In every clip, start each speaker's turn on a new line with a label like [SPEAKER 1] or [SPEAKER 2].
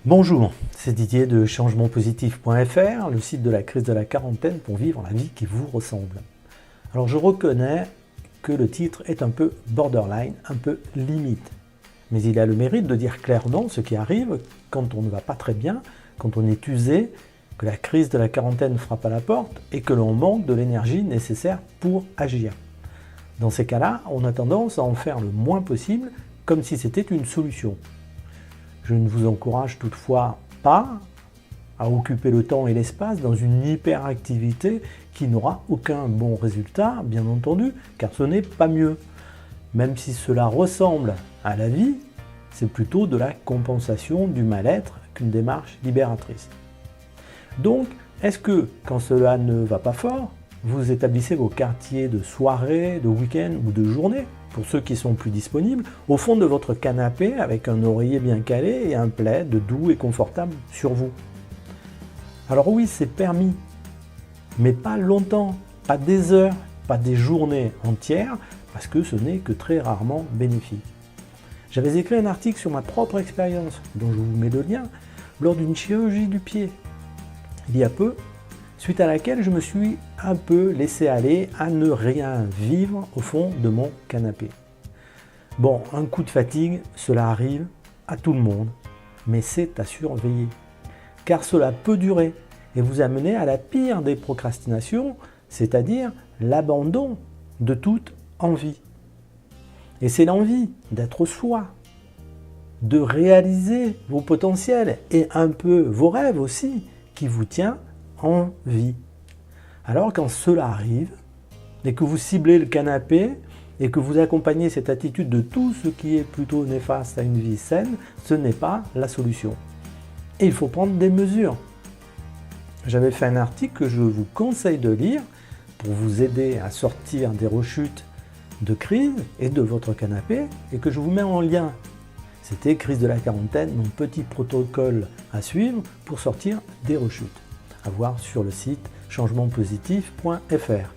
[SPEAKER 1] Bonjour, c'est Didier de changementpositif.fr, le site de la crise de la quarantaine pour vivre la vie qui vous ressemble. Alors je reconnais que le titre est un peu borderline, un peu limite, mais il a le mérite de dire clairement ce qui arrive quand on ne va pas très bien, quand on est usé, que la crise de la quarantaine frappe à la porte et que l'on manque de l'énergie nécessaire pour agir. Dans ces cas-là, on a tendance à en faire le moins possible, comme si c'était une solution. Je ne vous encourage toutefois pas à occuper le temps et l'espace dans une hyperactivité qui n'aura aucun bon résultat, bien entendu, car ce n'est pas mieux. Même si cela ressemble à la vie, c'est plutôt de la compensation du mal-être qu'une démarche libératrice. Donc, est-ce que, quand cela ne va pas fort, vous établissez vos quartiers de soirée, de week-end ou de journée, pour ceux qui sont plus disponibles, au fond de votre canapé avec un oreiller bien calé et un plaid doux et confortable sur vous? Alors oui, c'est permis, mais pas longtemps, pas des heures, pas des journées entières, parce que ce n'est que très rarement bénéfique. J'avais écrit un article sur ma propre expérience, dont je vous mets le lien, lors d'une chirurgie du pied, il y a peu, suite à laquelle je me suis un peu laissé aller à ne rien vivre au fond de mon canapé. Bon, un coup de fatigue, cela arrive à tout le monde, mais c'est à surveiller, car cela peut durer et vous amener à la pire des procrastinations, c'est-à-dire l'abandon de toute envie. Et c'est l'envie d'être soi, de réaliser vos potentiels et un peu vos rêves aussi, qui vous tient en vie. Alors quand cela arrive, et que vous ciblez le canapé, et que vous accompagnez cette attitude de tout ce qui est plutôt néfaste à une vie saine, ce n'est pas la solution. Et il faut prendre des mesures. J'avais fait un article que je vous conseille de lire pour vous aider à sortir des rechutes de crise et de votre canapé, et que je vous mets en lien. C'était Crise de la quarantaine, mon petit protocole à suivre pour sortir des rechutes. À voir sur le site changementpositif.fr.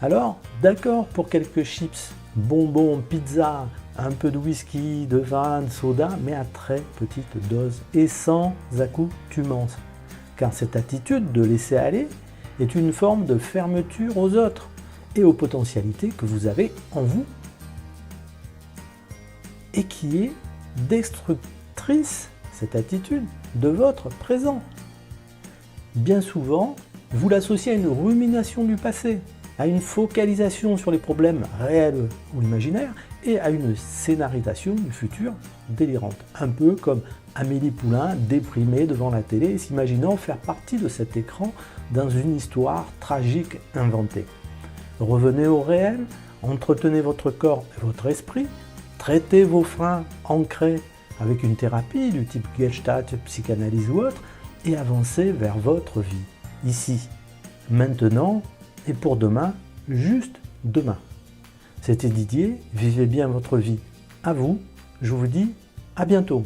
[SPEAKER 1] Alors, d'accord pour quelques chips, bonbons, pizza, un peu de whisky, de vin, de soda, mais à très petite dose et sans accoutumance. Car cette attitude de laisser aller est une forme de fermeture aux autres et aux potentialités que vous avez en vous et qui est destructrice, cette attitude, de votre présent. Bien souvent, vous l'associez à une rumination du passé, à une focalisation sur les problèmes réels ou imaginaires et à une scénarisation du futur délirante. Un peu comme Amélie Poulain déprimée devant la télé et s'imaginant faire partie de cet écran dans une histoire tragique inventée. Revenez au réel, entretenez votre corps et votre esprit, traitez vos freins ancrés avec une thérapie du type Gestalt, psychanalyse ou autre, et avancez vers votre vie, ici, maintenant et pour demain, juste demain. C'était Didier, vivez bien votre vie. À vous, je vous dis à bientôt.